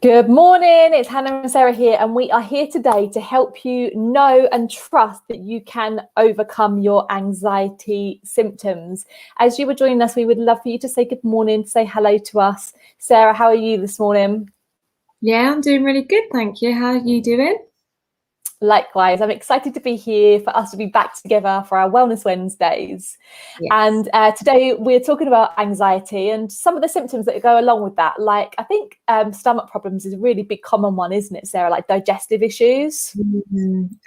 Good morning, it's Hannah and Sarah here, and we are here today to help you know and trust that you can overcome your anxiety symptoms. As you were joining us, we would love for you to say good morning, say hello to us. Sarah, how are you this morning? Yeah, I'm doing really good, thank you. How are you doing? Likewise, I'm excited to be here, for us to be back together for our Wellness Wednesdays. Yes. And today we're talking about anxiety and some of the symptoms that go along with that. Like, I think stomach problems is a really big common one, isn't it, Sarah? Like digestive issues.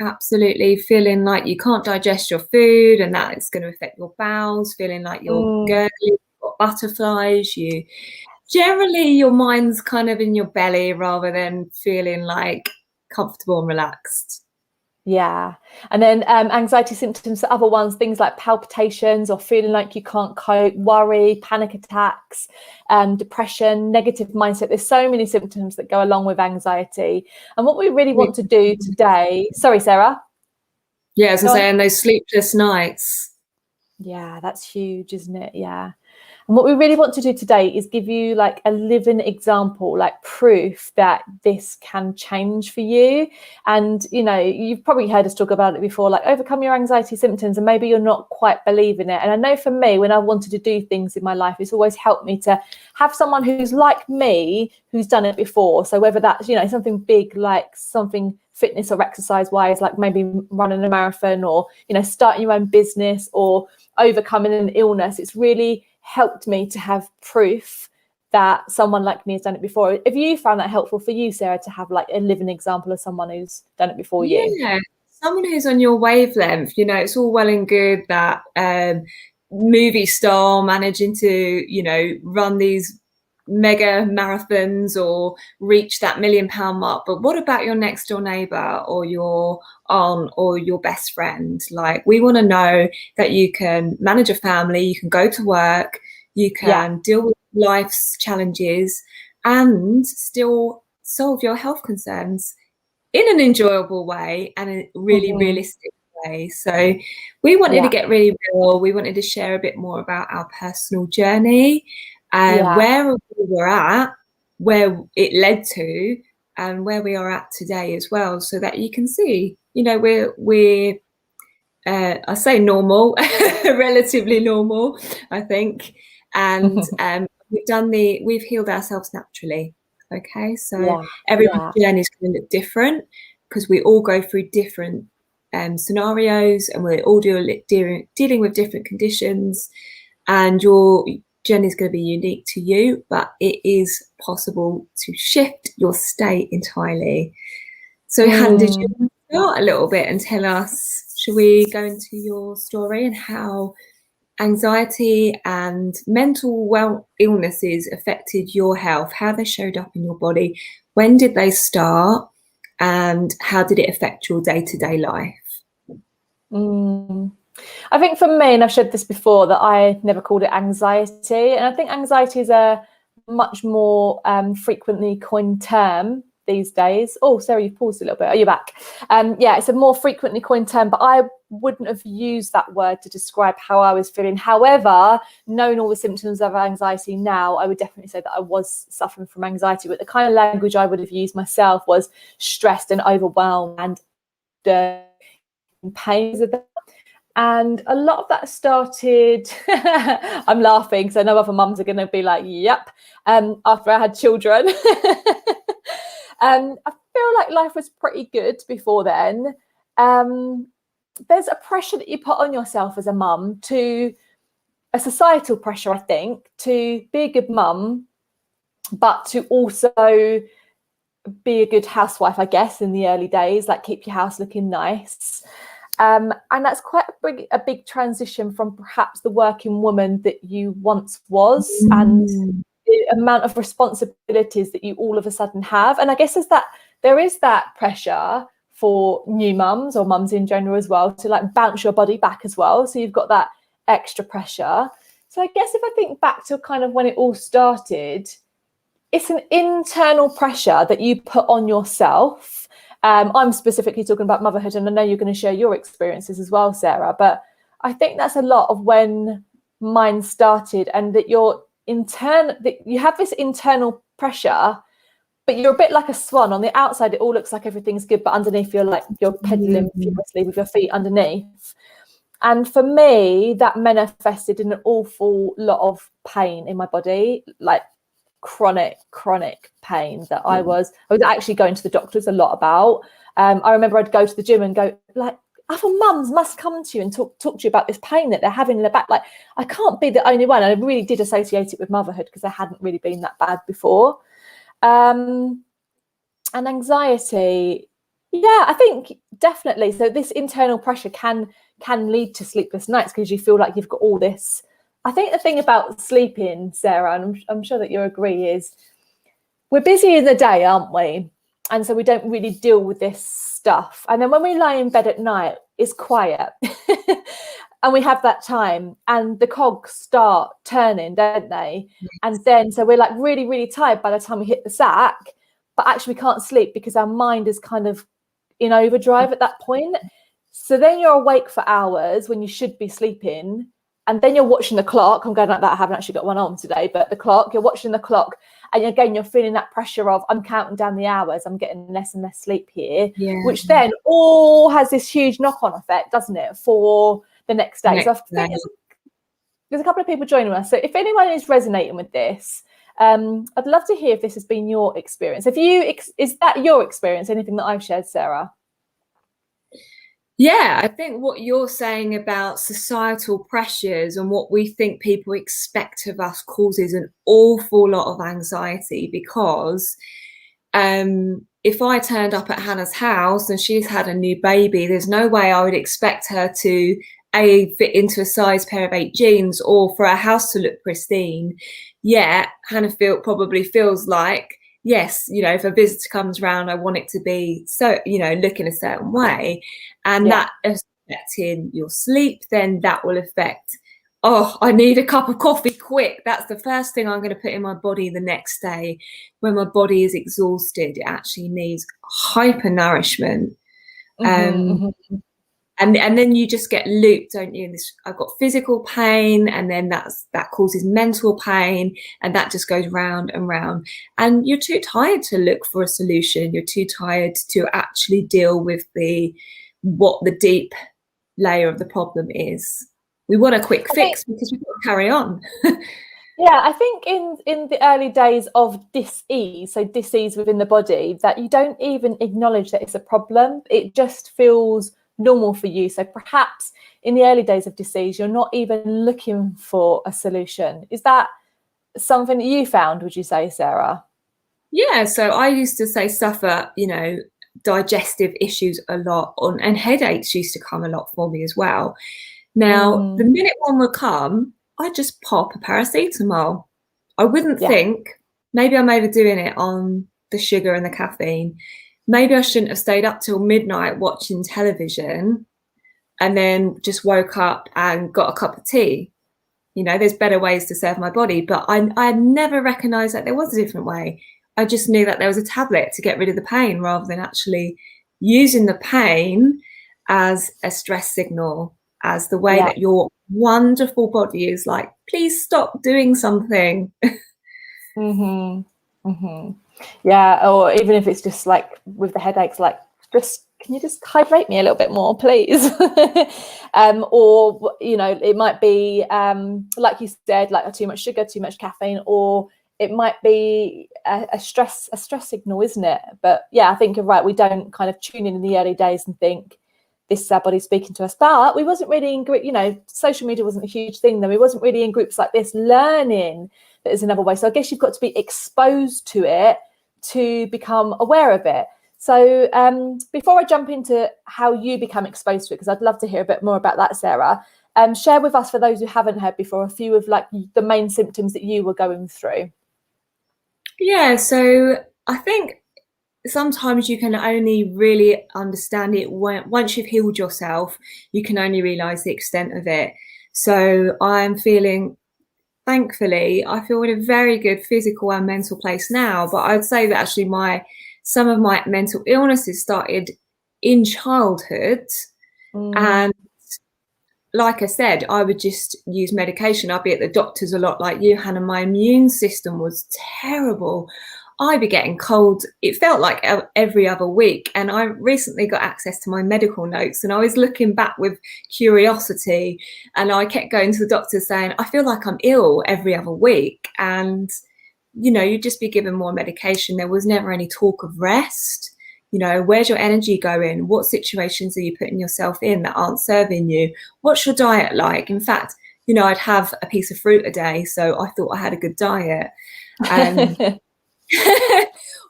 Absolutely. Feeling like you can't digest your food and that it's going to affect your bowels, feeling like you're gurgling, you've got butterflies, your mind's kind of in your belly rather than feeling like comfortable and relaxed. Yeah. And then anxiety symptoms are other ones, things like palpitations or feeling like you can't cope, worry, panic attacks, depression, negative mindset. There's so many symptoms that go along with anxiety. And what we really want to do today, sorry, Sarah. Yeah, as I was saying, those sleepless nights. Yeah, that's huge, isn't it? Yeah. And what we really want to do today is give you like a living example, like proof that this can change for you. And, you know, you've probably heard us talk about it before, like overcome your anxiety symptoms, and maybe you're not quite believing it. And I know for me, when I wanted to do things in my life, it's always helped me to have someone who's like me, who's done it before. So whether that's, you know, something big, like something fitness or exercise wise, like maybe running a marathon or, you know, starting your own business or overcoming an illness, it's really helped me to have proof that someone like me has done it before. Have you found that helpful for you, Sarah, to have like a living example of someone who's done it before you? Yeah, someone who's on your wavelength. You know, it's all well and good that movie star managing to, run these mega marathons or reach that £1 million mark. But what about your next door neighbor or your aunt or your best friend? Like, we want to know that you can manage a family, you can go to work, you can deal with life's challenges and still solve your health concerns in an enjoyable way and a really realistic way. So we wanted to get really real. We wanted to share a bit more about our personal journey and where we were at, where it led to, and where we are at today as well, so that you can see, we're I say normal, relatively normal, I think. And we've healed ourselves naturally. Okay, so everyone's journey is going to look different because we all go through different scenarios and we're all dealing with different conditions, and your journey is going to be unique to you, but it is possible to shift your state entirely. So, Han, did you want to start a little bit and tell us, should we go into your story and how anxiety and mental illnesses affected your health, how they showed up in your body, when did they start, and how did it affect your day-to-day life? I think for me, and I've said this before, that I never called it anxiety. And I think anxiety is a much more frequently coined term these days. Oh, Sarah, you've paused a little bit. Are you back? Yeah, it's a more frequently coined term, but I wouldn't have used that word to describe how I was feeling. However, knowing all the symptoms of anxiety now, I would definitely say that I was suffering from anxiety. But the kind of language I would have used myself was stressed and overwhelmed and pains of that. And a lot of that started, I'm laughing because I know other mums are going to be like, yep, after I had children. I feel like life was pretty good before then. There's a pressure that you put on yourself as a mum, to a societal pressure, I think, to be a good mum, but to also be a good housewife, I guess, in the early days, like keep your house looking nice. And that's quite a big transition from perhaps the working woman that you once was and the amount of responsibilities that you all of a sudden have. And I guess there is that pressure for new mums or mums in general as well to like bounce your body back as well. So you've got that extra pressure. So I guess if I think back to kind of when it all started, it's an internal pressure that you put on yourself. I'm specifically talking about motherhood, and I know you're going to share your experiences as well, Sarah, but I think that's a lot of when mine started, and that you have this internal pressure, but you're a bit like a swan. On the outside, it all looks like everything's good, but underneath you're pedaling furiously with your feet underneath. And for me, that manifested in an awful lot of pain in my body, like chronic pain that I was actually going to the doctors a lot about. I remember I'd go to the gym and go like, other mums must come to you and talk to you about this pain that they're having in their back. Like, I can't be the only one. And I really did associate it with motherhood because I hadn't really been that bad before. And anxiety, yeah, I think definitely. So this internal pressure can lead to sleepless nights because you feel like you've got all this. I think the thing about sleeping, Sarah, and I'm sure that you agree, is we're busy in the day, aren't we? And so we don't really deal with this stuff. And then when we lie in bed at night, it's quiet. And we have that time and the cogs start turning, don't they? Yes. And then, so we're like really, really tired by the time we hit the sack, but actually we can't sleep because our mind is kind of in overdrive at that point. So then you're awake for hours when you should be sleeping. And then you're watching the clock. I'm going like that. I haven't actually got one on today, but the clock, you're watching the clock. And again, you're feeling that pressure of, I'm counting down the hours. I'm getting less and less sleep here, which then all has this huge knock-on effect, doesn't it, for the next day. So I think there's a couple of people joining us. So if anyone is resonating with this, I'd love to hear if this has been your experience. Is that your experience, anything that I've shared, Sarah? Yeah, I think what you're saying about societal pressures and what we think people expect of us causes an awful lot of anxiety, because if I turned up at Hannah's house and she's had a new baby, there's no way I would expect her to fit into a size pair of 8 jeans or for our house to look pristine. Yeah, Hannah probably feels like, yes, if a visitor comes around, I want it to be so, look in a certain way. And that affecting your sleep, then that will affect, I need a cup of coffee quick. That's the first thing I'm going to put in my body the next day. When my body is exhausted, it actually needs hyper-nourishment. And then you just get looped, don't you? I've got physical pain, and then that causes mental pain, and that just goes round and round. And you're too tired to look for a solution. You're too tired to actually deal with what the deep layer of the problem is. We want a quick fix because we've got to carry on. Yeah, I think in the early days of dis-ease, so dis-ease within the body, that you don't even acknowledge that it's a problem. It just feels normal for you. So perhaps in the early days of disease, you're not even looking for a solution. Is that something that you found, would you say, Sarah? Yeah, so I used to suffer, digestive issues a lot, and headaches used to come a lot for me as well. Now, the minute one would come, I'd just pop a paracetamol. I wouldn't think, maybe I'm overdoing it on the sugar and the caffeine. Maybe I shouldn't have stayed up till midnight watching television and then just woke up and got a cup of tea. There's better ways to serve my body, but I never recognized that there was a different way. I just knew that there was a tablet to get rid of the pain rather than actually using the pain as a stress signal, as the way that your wonderful body is like, please stop doing something. Yeah, or even if it's just like with the headaches, like, can you just hydrate me a little bit more, please? Or it might be like you said, like too much sugar, too much caffeine, or it might be a stress signal, isn't it? But yeah, I think you're right. We don't kind of tune in the early days and think this is our body speaking to us. But we wasn't really in social media wasn't a huge thing then. We wasn't really in groups like this learning that there's another way. So I guess you've got to be exposed to it to become aware of it. So before I jump into how you become exposed to it, because I'd love to hear a bit more about that, Sarah, share with us, for those who haven't heard before, a few of like the main symptoms that you were going through. Yeah, so I think sometimes you can only really understand it once you've healed yourself. You can only realize the extent of it. So I'm feeling, thankfully, I feel in a very good physical and mental place now. But I'd say that actually some of my mental illnesses started in childhood. And like I said, I would just use medication. I'd be at the doctors a lot like you, Hannah. My immune system was terrible. I'd be getting cold. It felt like every other week. And I recently got access to my medical notes, and I was looking back with curiosity, and I kept going to the doctor saying, I feel like I'm ill every other week. And, you'd just be given more medication. There was never any talk of rest. Where's your energy going? What situations are you putting yourself in that aren't serving you? What's your diet like? In fact, I'd have a piece of fruit a day. So I thought I had a good diet.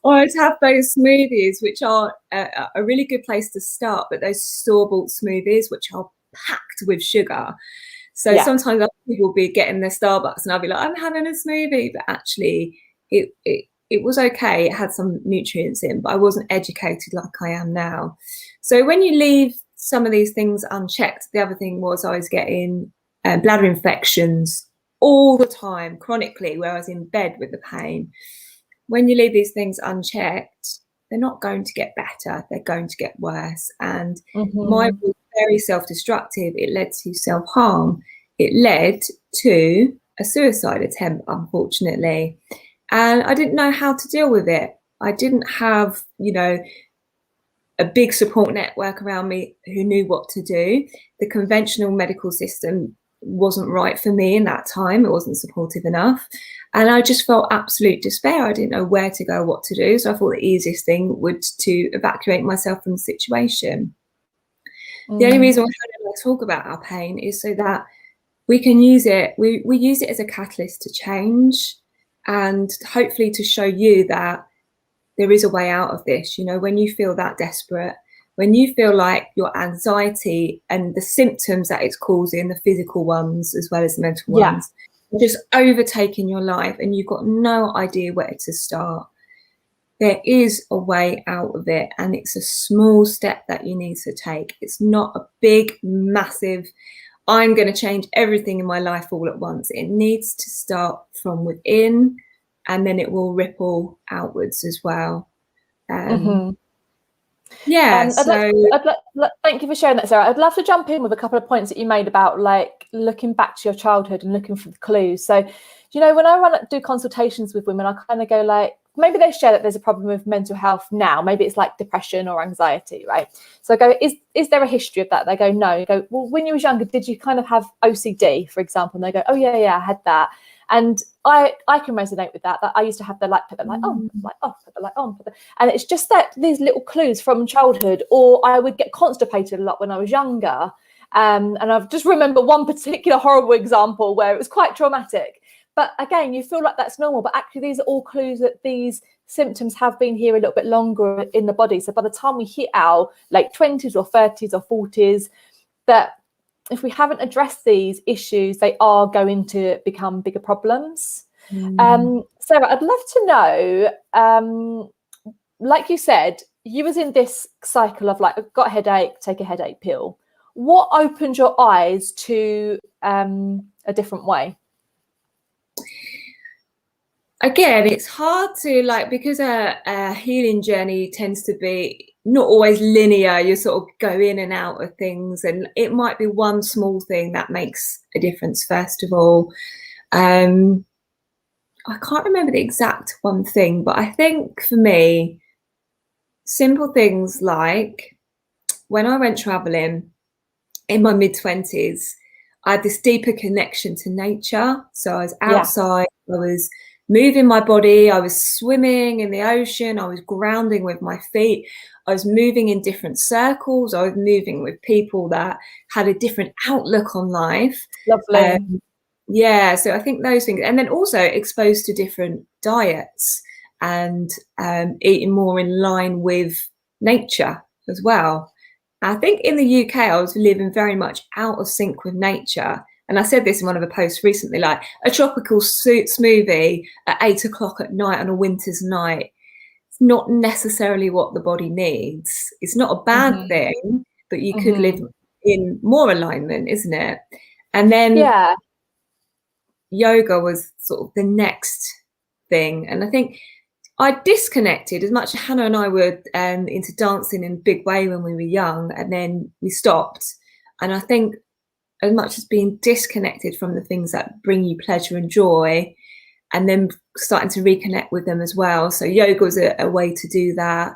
Or I'd have those smoothies, which are a really good place to start, but those store-bought smoothies, which are packed with sugar. So sometimes people will be getting their Starbucks and I'll be like, I'm having a smoothie, but actually it was okay. It had some nutrients in, but I wasn't educated like I am now. So when you leave some of these things unchecked, the other thing was I was getting bladder infections all the time, chronically, where I was in bed with the pain. When you leave these things unchecked, they're not going to get better. They're going to get worse. And mine was very self-destructive. It led to self-harm. It led to a suicide attempt, unfortunately. And I didn't know how to deal with it. I didn't have, a big support network around me who knew what to do. The conventional medical system wasn't right for me in that time. It wasn't supportive enough. And I just felt absolute despair. I didn't know where to go, what to do. So I thought the easiest thing would to evacuate myself from the situation. The only reason I talk about our pain is so that we can use it. We use it as a catalyst to change, and hopefully to show you that there is a way out of this. When you feel that desperate, when you feel like your anxiety and the symptoms that it's causing, the physical ones as well as the mental ones, just overtaking your life and you've got no idea where to start, there is a way out of it, and it's a small step that you need to take. It's not a big, massive, I'm going to change everything in my life all at once. It needs to start from within, and then it will ripple outwards as well. Thank you for sharing that, Sarah. I'd love to jump in with a couple of points that you made about like looking back to your childhood and looking for the clues. So, when I do consultations with women, I kind of go like, maybe they share that there's a problem with mental health now. Maybe it's like depression or anxiety, right? So I go, is there a history of that? They go, no. You go, well, when you was younger, did you kind of have OCD, for example? And they go, oh yeah, I had that. And I can resonate with that. That I used to have the like, put the light on, put the light off, put the light on. And it's just that these little clues from childhood, or I would get constipated a lot when I was younger. And I've just remember one particular horrible example where it was quite traumatic. But again, you feel like that's normal, but actually these are all clues that these symptoms have been here a little bit longer in the body. So by the time we hit our late 20s or 30s or 40s, that if we haven't addressed these issues, they are going to become bigger problems. Sarah, I'd love to know, like you said, you was in this cycle of like, I've got a headache, take a headache pill. What opened your eyes to a different way? Again, it's hard to because a healing journey tends to be not always linear. You sort of go in and out of things, and it might be one small thing that makes a difference. First of all, I can't remember the exact one thing, but I think for me, simple things like when I went traveling in my mid-20s, I had this deeper connection to nature. So I was outside, I was moving my body, I was swimming in the ocean, I was grounding with my feet, I was moving in different circles, I was moving with people that had a different outlook on life. Lovely. So I think those things, and then also exposed to different diets and eating more in line with nature as well. I think in the UK, I was living very much out of sync with nature. And I said this in one of the posts recently, like a tropical smoothie at 8 o'clock at night on a winter's night. It's not necessarily what the body needs. It's not a bad thing, but you could live in more alignment, isn't it? And then yoga was sort of the next thing. And I think I disconnected as much as Hannah and I were into dancing in a big way when we were young, and then we stopped. And I think as much as being disconnected from the things that bring you pleasure and joy, and then starting to reconnect with them as well. So yoga was a way to do that.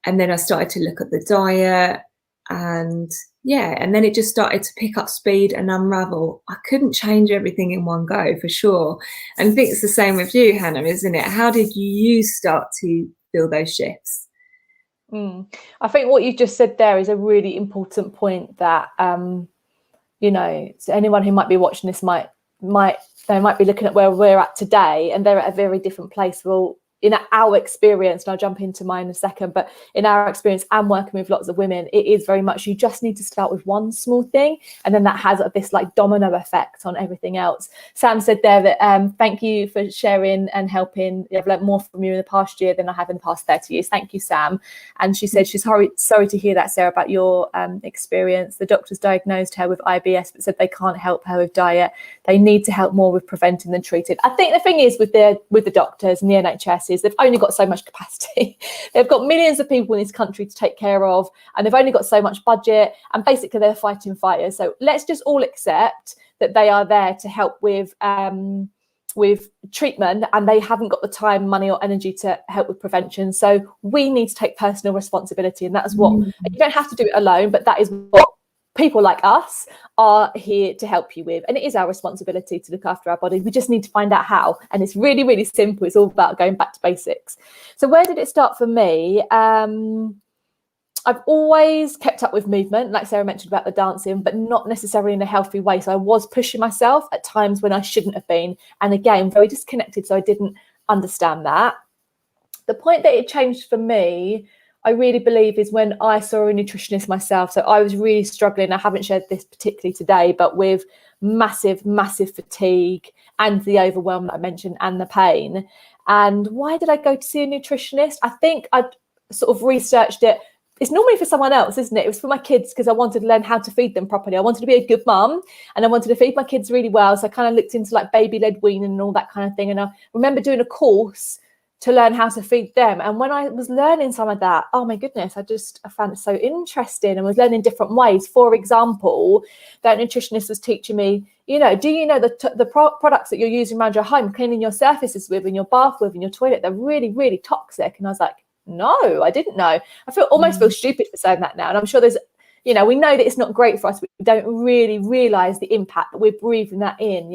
And then I started to look at the diet, and and then it just started to pick up speed and unravel. I couldn't change everything in one go, for sure. And I think it's the same with you, Hannah, isn't it? How did you start to feel those shifts? I think what you just said there is a really important point, that so anyone who might be watching this might be looking at where we're at today, and they're at a very different place. Well, in our experience, and I'll jump into mine in a second, but in our experience and working with lots of women, it is very much, you just need to start with one small thing, and then that has this like domino effect on everything else. Sam said there that thank you for sharing and helping. I've learned more from you in the past year than I have in the past 30 years. Thank you, Sam. And she said she's sorry to hear that, Sarah, about your experience. The doctors diagnosed her with IBS, but said they can't help her with diet. They need to help more with preventing than treating. I think the thing is with the doctors and the NHS is they've only got so much capacity. They've got millions of people in this country to take care of, and they've only got so much budget, and basically they're fighting fires. So let's just all accept that they are there to help with treatment, and they haven't got the time, money or energy to help with prevention. So we need to take personal responsibility, and that's what you don't have to do it alone, but that is what people like us are here to help you with. And it is our responsibility to look after our body. We just need to find out how, and it's really, really simple. It's all about going back to basics. So where did it start for me? I've always kept up with movement, like Sarah mentioned about the dancing, but not necessarily in a healthy way. So I was pushing myself at times when I shouldn't have been, and again, very disconnected, so I didn't understand that. The point that it changed for me, I really believe, is when I saw a nutritionist myself. So I was really struggling. I haven't shared this particularly today, but with massive fatigue and the overwhelm that I mentioned and the pain. And why did I go to see a nutritionist? I think I sort of researched it. It's normally for someone else, isn't it? It was for my kids, because I wanted to learn how to feed them properly. I wanted to be a good mum, and I wanted to feed my kids really well. So I kind of looked into like baby-led weaning and all that kind of thing. And I remember doing a course to learn how to feed them. And when I was learning some of that, oh my goodness, I found it so interesting, and was learning different ways. For example, that nutritionist was teaching me, do you know the products that you're using around your home, cleaning your surfaces with, in your bath with, in your toilet, they're really, really toxic. And I was like, no, I didn't know. I almost feel stupid for saying that now. And I'm sure there's, we know that it's not great for us. We don't really realize the impact that we're breathing that in,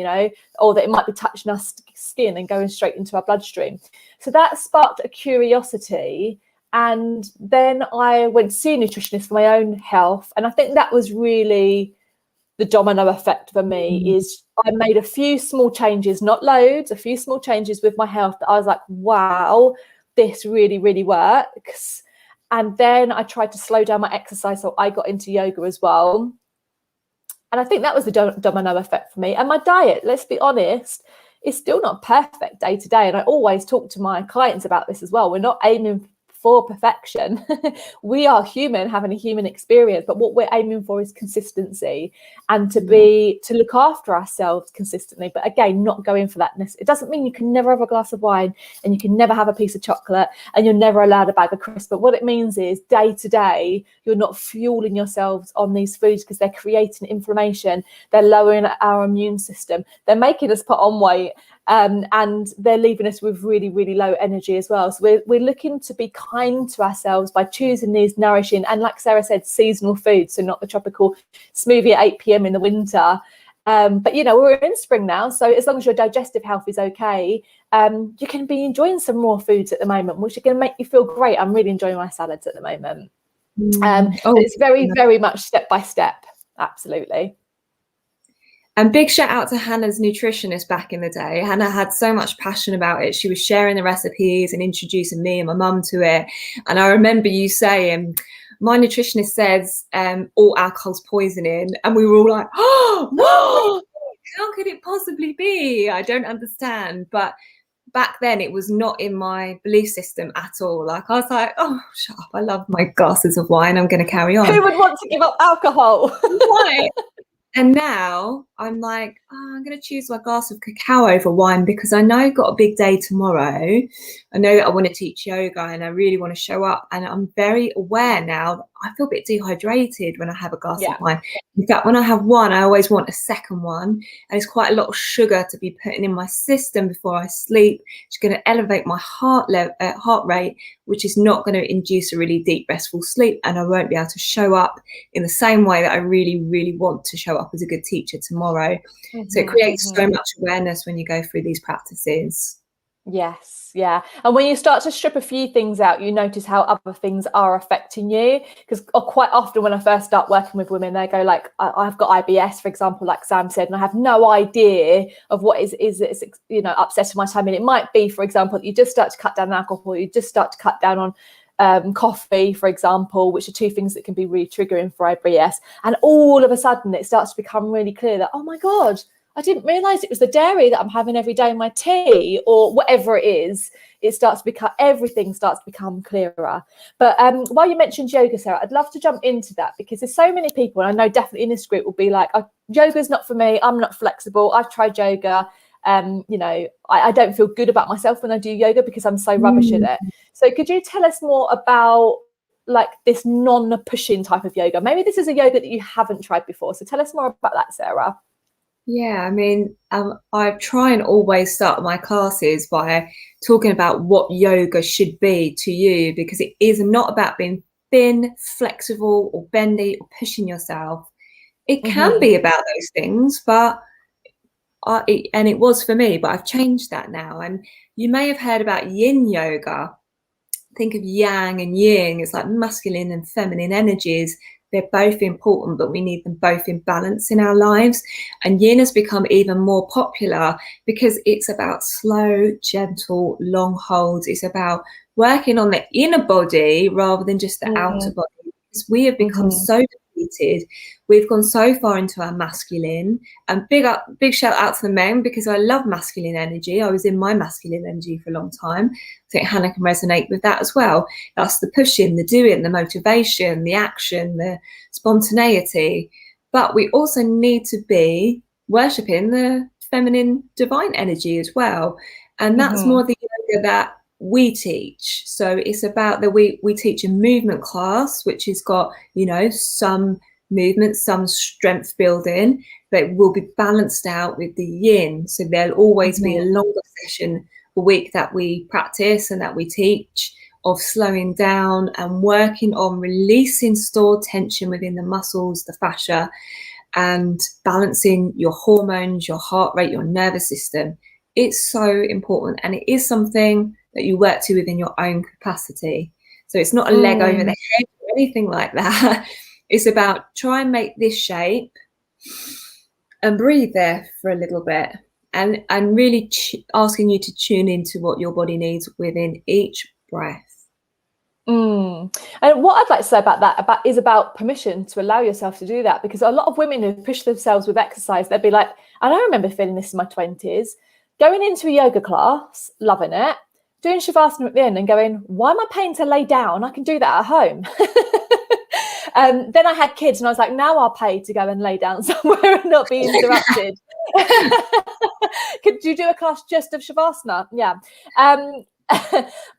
or that it might be touching our skin and going straight into our bloodstream. So that sparked a curiosity. And then I went to see a nutritionist for my own health. And I think that was really the domino effect for me. Is I made a few small changes, not loads, a few small changes with my health that I was like, wow, this really, really works. And then I tried to slow down my exercise, so I got into yoga as well. And I think that was the domino effect for me. And my diet, let's be honest, is still not perfect day to day. And I always talk to my clients about this as well. We're not aiming for perfection. We are human, having a human experience, but what we're aiming for is consistency, and to look after ourselves consistently. But again, not going for that. It doesn't mean you can never have a glass of wine, and you can never have a piece of chocolate, and you're never allowed a bag of crisps. But what it means is day to day, you're not fueling yourselves on these foods, because they're creating inflammation, they're lowering our immune system, they're making us put on weight, and they're leaving us with really, really low energy as well. So we're looking to be kind to ourselves by choosing these nourishing, and like Sarah said, seasonal foods. So not the tropical smoothie at 8 p.m. in the winter. But we're in spring now, so as long as your digestive health is okay, you can be enjoying some raw foods at the moment, which are going to make you feel great. I'm really enjoying my salads at the moment. It's very, very much step by step. Absolutely. And big shout out to Hannah's nutritionist back in the day. Hannah had so much passion about it. She was sharing the recipes and introducing me and my mum to it. And I remember you saying, my nutritionist says all alcohol's poisoning. And we were all like, oh, no, how could it possibly be? I don't understand. But back then it was not in my belief system at all. Like, I was like, oh, shut up. I love my glasses of wine. I'm going to carry on. Who would want to give up alcohol? Right. And now I'm like, I'm going to choose my glass of cacao over wine, because I know I've got a big day tomorrow. I know that I want to teach yoga and I really want to show up. And I'm very aware now that I feel a bit dehydrated when I have a glass Yeah. of wine. In fact, when I have one, I always want a second one. And it's quite a lot of sugar to be putting in my system before I sleep. It's going to elevate my heart rate, which is not going to induce a really deep, restful sleep. And I won't be able to show up in the same way that I really, really want to show up as a good teacher tomorrow. So it creates so much awareness when you go through these practices. Yes, yeah. And when you start to strip a few things out, you notice how other things are affecting you. Because quite often when I first start working with women, they go like, I've got IBS, for example, like Sam said, and I have no idea of what is upsetting my tummy. And it might be, for example, that you just start to cut down on alcohol, you just start to cut down on coffee, for example, which are two things that can be really triggering for IBS. And all of a sudden it starts to become really clear that, oh my God, I didn't realize it was the dairy that I'm having every day in my tea, or whatever it is. Everything starts to become clearer. But while you mentioned yoga, Sarah, I'd love to jump into that, because there's so many people, and I know definitely in this group will be like, yoga is not for me. I'm not flexible. I've tried yoga. I don't feel good about myself when I do yoga because I'm so rubbish at it. So could you tell us more about like this non-pushing type of yoga? Maybe this is a yoga that you haven't tried before. So tell us more about that, Sarah. Yeah, I mean, I try and always start my classes by talking about what yoga should be to you, because it is not about being thin, flexible, or bendy, or pushing yourself. It can be about those things, but and it was for me, but I've changed that now. And you may have heard about Yin Yoga. Think of yang and yin. It's like masculine and feminine energies. They're both important, but we need them both in balance in our lives. And yin has become even more popular because it's about slow, gentle, long holds. It's about working on the inner body rather than just the outer body. Because we have become so depleted. We've gone so far into our masculine. And big shout out to the men, because I love masculine energy. I was in my masculine energy for a long time. I think Hannah can resonate with that as well. That's the pushing, the doing, the motivation, the action, the spontaneity. But we also need to be worshipping the feminine divine energy as well. And that's more the yoga that we teach. So it's about that we teach a movement class, which has got, some movement, some strength building, but it will be balanced out with the yin. So there'll always be a longer session a week that we practice and that we teach, of slowing down and working on releasing stored tension within the muscles, the fascia, and balancing your hormones, your heart rate, your nervous system. It's so important, and it is something that you work to within your own capacity. So it's not a leg over the head or anything like that. It's about try and make this shape and breathe there for a little bit, and really asking you to tune into what your body needs within each breath. And what I'd like to say about that is about permission to allow yourself to do that, because a lot of women who push themselves with exercise, they'd be like, and I remember feeling this in my 20s, going into a yoga class, loving it, doing shavasana at the end and going, why am I paying to lay down? I can do that at home. Then I had kids and I was like, now I'll pay to go and lay down somewhere and not be interrupted. Could you do a class just of shavasana? Yeah.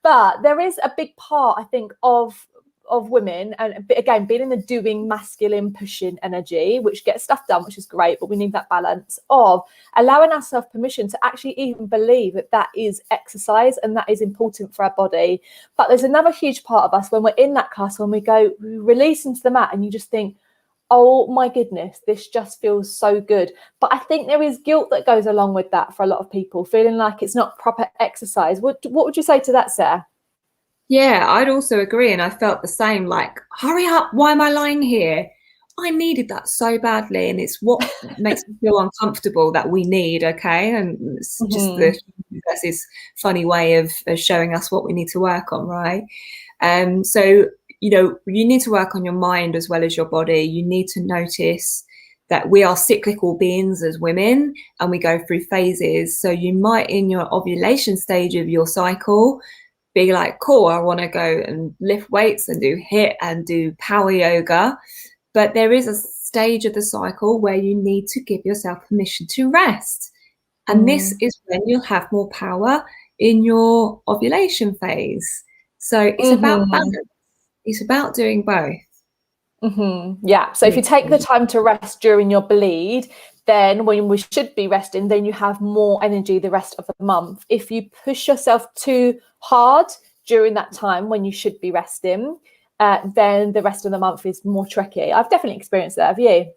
But there is a big part, I think, of women, and again, being in the doing, masculine, pushing energy, which gets stuff done, which is great, but we need that balance of allowing ourselves permission to actually even believe that that is exercise and that is important for our body. But there's another huge part of us when we're in that class, when we release into the mat and you just think, oh my goodness, this just feels so good. But I think there is guilt that goes along with that for a lot of people, feeling like it's not proper exercise. What would you say to that, Sarah? Yeah, I'd also agree. And I felt the same, like, hurry up, why am I lying here? I needed that so badly. And it's what makes me feel uncomfortable that we need, okay? And it's just that's this funny way of showing us what we need to work on, right? So, you need to work on your mind as well as your body. You need to notice that we are cyclical beings as women, and we go through phases. So you might, in your ovulation stage of your cycle, be like, cool, I want to go and lift weights and do HIIT and do power yoga. But there is a stage of the cycle where you need to give yourself permission to rest. And this is when you'll have more power in your ovulation phase. So it's about balance. It's about doing both. Yeah. So if you take the time to rest during your bleed, then when we should be resting, then you have more energy the rest of the month. If you push yourself too hard during that time when you should be resting, then the rest of the month is more tricky. I've definitely experienced that. Have you?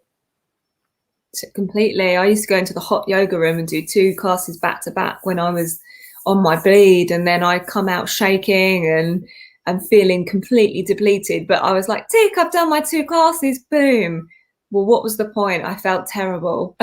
Completely. I used to go into the hot yoga room and do 2 classes back to back when I was on my bleed, and then I come out shaking and feeling completely depleted. But I was like, tick, I've done my 2 classes, boom. Well, what was the point? I felt terrible.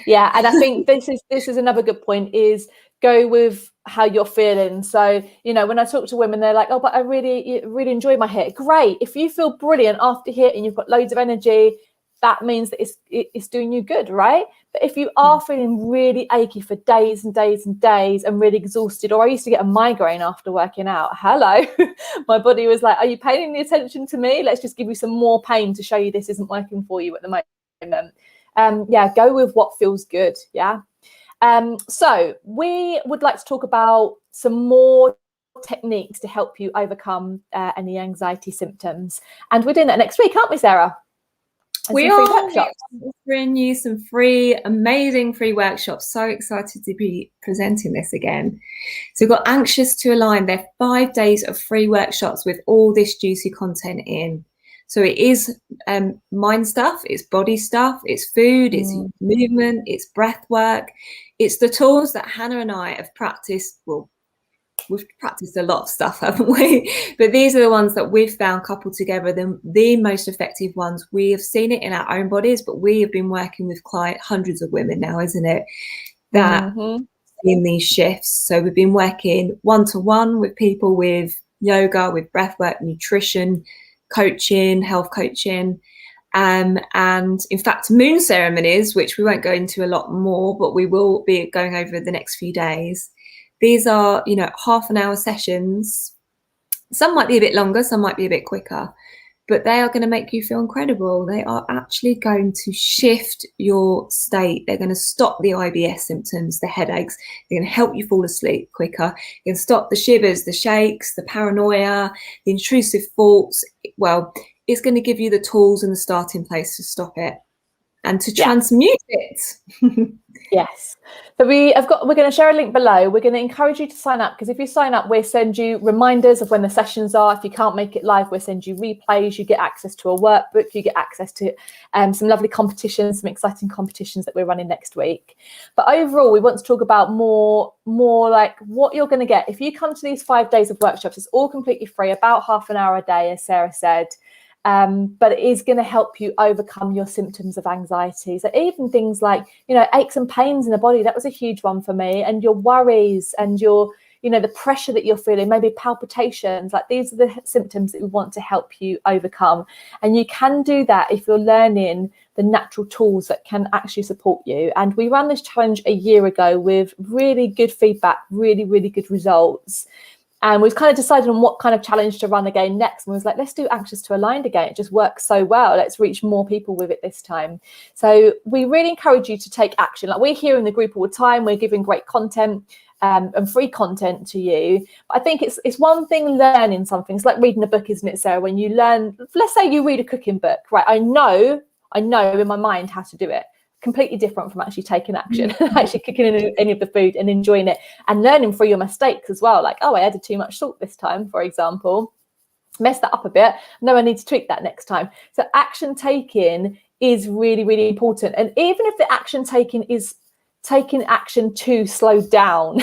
Yeah, and I think this is another good point, is go with how you're feeling. So, you know, when I talk to women, they're like, oh, but I really enjoy my HIIT. Great. If you feel brilliant after HIIT and you've got loads of energy, that means that it's doing you good, right? But if you are feeling really achy for days and days and days and really exhausted, or I used to get a migraine after working out. Hello. My body was like, are you paying any attention to me? Let's just give you some more pain to show you this isn't working for you at the moment. Yeah, go with what feels good. Yeah. So we would like to talk about some more techniques to help you overcome any anxiety symptoms. And we're doing that next week, aren't we, Sarah? We are offering you some amazing free workshops. So excited to be presenting this again. So we've got Anxious to Align. They're 5 days of free workshops with all this juicy content in. So it is mind stuff, it's body stuff, it's food, it's movement, it's breath work. It's the tools that Hannah and I have practiced. Well, we've practiced a lot of stuff, haven't we? But these are the ones that we've found coupled together, the most effective ones. We have seen it in our own bodies, but we have been working with hundreds of women now, isn't it? That in these shifts. So we've been working one-to-one with people with yoga, with breathwork, nutrition, coaching, health coaching, and in fact moon ceremonies, which we won't go into a lot more, but we will be going over the next few days. These are, you know, half an hour sessions. Some might be a bit longer, some might be a bit quicker, but they are going to make you feel incredible. They are actually going to shift your state. They're going to stop the IBS symptoms, the headaches. They're going to help you fall asleep quicker. They're going to stop the shivers, the shakes, the paranoia, the intrusive thoughts. Well, it's going to give you the tools and the starting place to stop it and to transmute it. Yes. So we're going to share a link below. We're going to encourage you to sign up, because if you sign up, we'll send you reminders of when the sessions are. If you can't make it live, we'll send you replays. You get access to a workbook. You get access to some lovely competitions, some exciting competitions that we're running next week. But overall, we want to talk about more like what you're going to get. If you come to these 5 days of workshops, it's all completely free, about half an hour a day, as Sarah said. But it is going to help you overcome your symptoms of anxiety. So even things like, you know, aches and pains in the body, that was a huge one for me, and your worries and your, you know, the pressure that you're feeling, maybe palpitations, like these are the symptoms that we want to help you overcome. And you can do that if you're learning the natural tools that can actually support you. And we ran this challenge a year ago with really good feedback, really, really good results. And we've kind of decided on what kind of challenge to run again next. And we was like, let's do Anxious to Aligned again. It just works so well. Let's reach more people with it this time. So we really encourage you to take action. Like, we're here in the group all the time. We're giving great content and free content to you. But I think it's one thing learning something. It's like reading a book, isn't it, Sarah? When you learn, let's say you read a cooking book, right? I know in my mind how to do it. Completely different from actually taking action, actually cooking any of the food and enjoying it, and learning through your mistakes as well. Like, oh, I added too much salt this time, for example, messed that up a bit. No, I need to tweak that next time. So action taking is really, really important. And even if the action taking is taking action to slow down,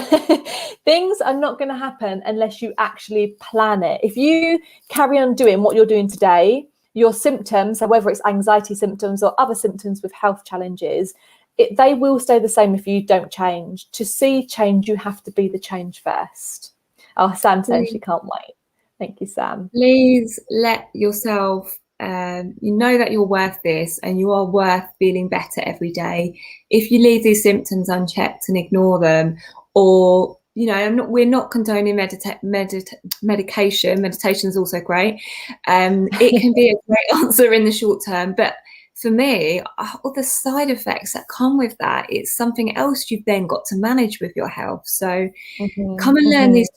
things are not going to happen unless you actually plan it. If you carry on doing what you're doing today, your symptoms, so whether it's anxiety symptoms or other symptoms with health challenges, they will stay the same if you don't change. To see change, you have to be the change first. Oh, Sam says she can't wait. Thank you, Sam. Please let yourself, you know that you're worth this, and you are worth feeling better every day. If you leave these symptoms unchecked and ignore them, or, you know, we're not condoning medication. Meditation is also great. It can be a great answer in the short term, but for me, all the side effects that come with that, it's something else you've then got to manage with your health. So come and learn these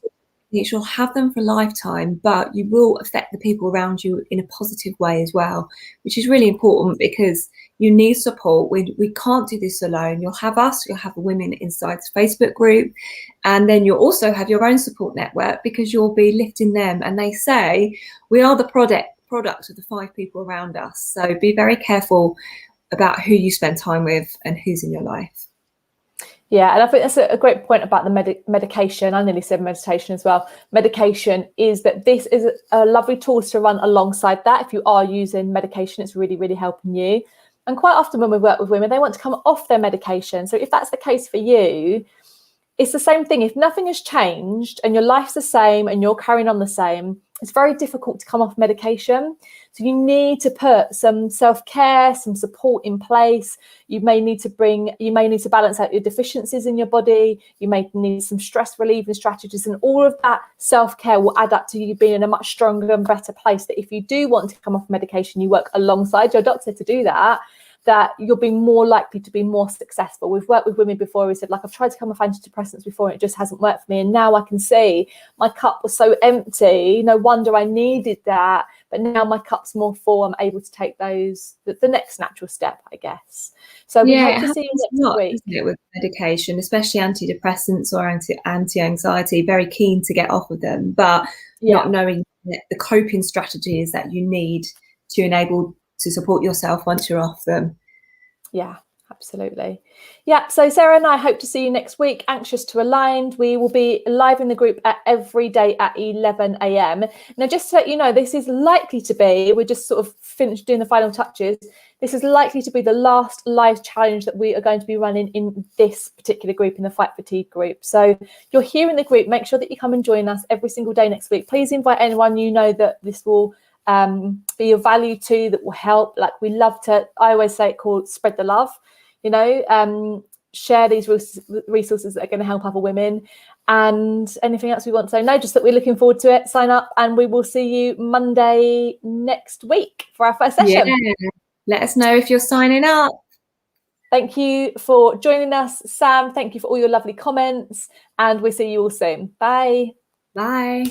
techniques, you'll have them for a lifetime, but you will affect the people around you in a positive way as well, which is really important because you need support. We can't do this alone. You'll have us, you'll have the Women Inside Facebook group, and then you'll also have your own support network because you'll be lifting them. And they say we are the product of the 5 people around us. So be very careful about who you spend time with and who's in your life. Yeah, and I think that's a great point about the medication. I nearly said meditation as well. Medication is that this is a lovely tool to run alongside that. If you are using medication, it's really, really helping you. And quite often when we work with women, they want to come off their medication. So if that's the case for you, it's the same thing. If nothing has changed and your life's the same and you're carrying on the same, it's very difficult to come off medication. So you need to put some self-care, some support in place. You may need to balance out your deficiencies in your body. You may need some stress relieving strategies, and all of that self-care will add up to you being in a much stronger and better place. That if you do want to come off medication, you work alongside your doctor to do that, that you'll be more likely to be more successful. We've worked with women before who said, like, I've tried to come off antidepressants before and it just hasn't worked for me. And now I can see my cup was so empty. No wonder I needed that. But now my cup's more full. I'm able to take those, the next natural step, I guess. So we hope to see you next week. Isn't it, with medication, especially antidepressants or anti-anxiety, very keen to get off of them, but not knowing the coping strategies that you need to enable to support yourself once you're off them. Yeah, absolutely. Yeah, so Sarah and I hope to see you next week. Anxious to Aligned. We will be live in the group every day at 11 a.m. Now, just to let you know, this is likely to be, we're just sort of finished doing the final touches. This is likely to be the last live challenge that we are going to be running in this particular group, in the Fight Fatigue group. So you're here in the group. Make sure that you come and join us every single day next week. Please invite anyone you know that this will be of value to, that will help. Like, we love to, I always say it called spread the love, share these resources that are going to help other women. And anything else we want to say? No, just that we're looking forward to it. Sign up and we will see you Monday next week for our first session. Yeah. Let us know if you're signing up. Thank you for joining us, Sam. Thank you for all your lovely comments, and we'll see you all soon. Bye. Bye.